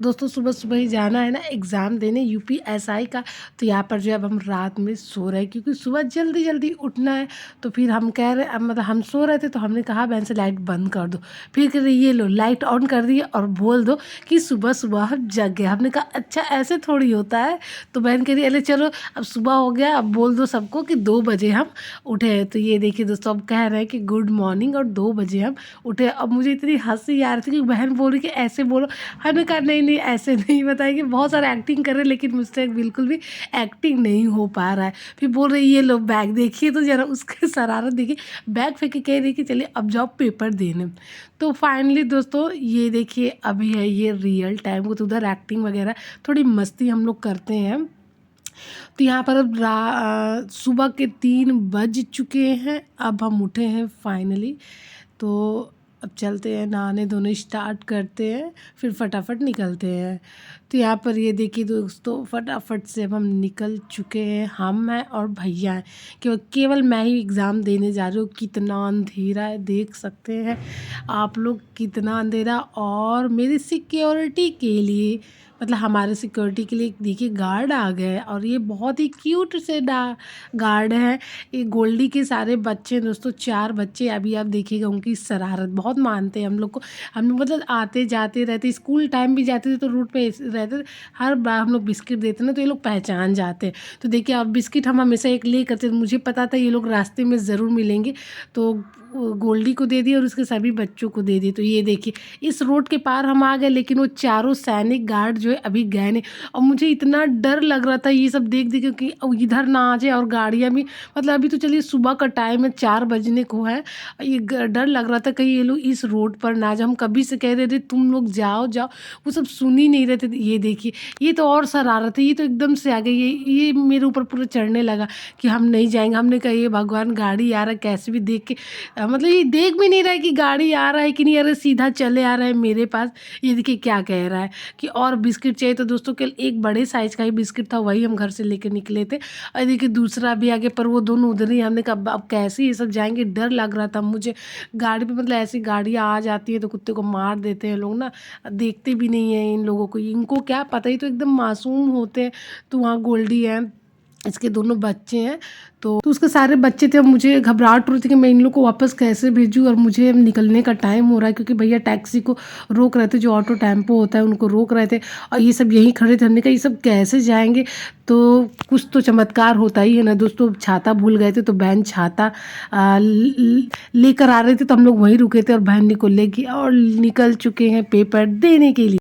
दोस्तों सुबह-सुबह ही जाना है ना एग्ज़ाम देने यूपीएसआई का। तो यहाँ पर जो है अब हम रात में सो रहे हैं क्योंकि सुबह जल्दी-जल्दी उठना है। तो फिर हम कह रहे मतलब हम सो रहे थे तो हमने कहा बहन से लाइट बंद कर दो। फिर कह रही ये लो लाइट ऑन कर दी और बोल दो कि सुबह-सुबह हम जग गए। हमने कहा अच्छा ऐसे थोड़ी होता है। तो बहन कह रही अरे चलो अब सुबह हो गया, अब बोल दो सबको कि 2 बजे हम उठे हैं। तो ये देखिए दोस्तों अब कह रहे हैं कि गुड मॉर्निंग और 2 बजे हम उठे। अब मुझे इतनी हँसी आ रही थी कि बहन बोल रही कि ऐसे बोलो। हमने कहा नहीं, नहीं ऐसे नहीं बताएँगे, बहुत सारा एक्टिंग कर रहे हैं लेकिन मुझसे बिल्कुल भी एक्टिंग नहीं हो पा रहा है। फिर बोल रही ये लो बैग देखिए तो ज़रा उसकी शरारत देखिए, बैग फेंक के कह रही कि चलिए अब जाओ पेपर देने। तो फाइनली दोस्तों ये देखिए अभी है ये रियल टाइम, वो तो उधर एक्टिंग वगैरह थोड़ी मस्ती हम लोग करते हैं। तो यहाँ पर अब सुबह के 3 बज चुके हैं, अब हम उठे हैं फाइनली। तो अब चलते हैं नहाने-धोने स्टार्ट करते हैं, फिर फटाफट निकलते हैं। तो यहाँ पर ये देखिए दोस्तों फटाफट से अब हम निकल चुके हैं, हम हैं और भैया हैं। केवल मैं ही एग्ज़ाम देने जा रही हूँ। कितना अंधेरा है देख सकते हैं आप लोग, कितना अंधेरा। और मेरी सिक्योरिटी के लिए मतलब हमारे सिक्योरिटी के लिए देखिए गार्ड आ गए हैं और ये बहुत ही क्यूट से गार्ड हैं। ये गोल्डी के सारे बच्चे हैं दोस्तों, 4 बच्चे। अभी आप देखिएगा उनकी शरारत बहुत मानते हैं हम लोग को। हम लोग मतलब आते जाते रहते, स्कूल टाइम भी जाते थे तो रूट पे ऐसे रहते थे। हर बार हम लोग बिस्किट देते ना तो ये लोग पहचान जाते हैं। तो देखिए अब बिस्किट हम हमेशा एक ले करते थे, मुझे पता था ये लोग रास्ते में ज़रूर मिलेंगे। तो गोल्डी को दे दिए और उसके सभी बच्चों को दे दिए। तो ये देखिए इस रोड के पार हम आ गए लेकिन वो चारों सैनिक गार्ड जो है अभी गए नहीं। और मुझे इतना डर लग रहा था ये सब देख के कि इधर ना आ जाए और गाड़ियाँ भी मतलब अभी तो चलिए सुबह का टाइम है, 4 बजने को है। ये डर लग रहा था कहीं ये लोग इस रोड पर ना जाए। हम कभी से कह रहे थे तुम लोग जाओ जाओ, वो सब सुन ही नहीं रहे थे। ये देखिए ये तो और शरारत है, ये तो एकदम से आ गई, ये मेरे ऊपर पूरा चढ़ने लगा कि हम नहीं जाएंगे। हमने कहा ये भगवान गाड़ी आ रहा है कैसे भी देख के मतलब ये देख भी नहीं रहा है कि गाड़ी आ रहा है कि नहीं आ रहा है, सीधा चले आ रहा है मेरे पास। ये देखिए क्या कह रहा है कि और बिस्किट चाहिए। तो दोस्तों के एक बड़े साइज़ का ही बिस्किट था, वही हम घर से लेके निकले थे। और देखिए दूसरा भी आगे पर वो दोनों उधर ही। हमने कहा अब कैसे ये सब जाएँगे, डर लग रहा था मुझे। गाड़ी पे मतलब ऐसी गाड़ियाँ आ जाती है तो कुत्ते को मार देते हैं लोग ना, देखते भी नहीं हैं इन लोगों को। इनको क्या पता, ही तो एकदम मासूम होते हैं। तो वहाँ गोल्डी है, इसके दोनों बच्चे हैं। तो उसके सारे बच्चे थे। अब मुझे घबराहट हो रही थी कि मैं इन लोग को वापस कैसे भेजूँ और मुझे अब निकलने का टाइम हो रहा है क्योंकि भैया टैक्सी को रोक रहे थे, जो ऑटो टेम्पो होता है उनको रोक रहे थे और ये सब यहीं खड़े थे। हमने कहा ये सब कैसे जाएंगे। तो कुछ तो चमत्कार होता ही है ना दोस्तों। छाता भूल गए थे तो बहन छाता लेकर आ रहे थे तो हम लोग वहीं रुके थे और बहन को लेके और निकल चुके हैं पेपर देने के लिए।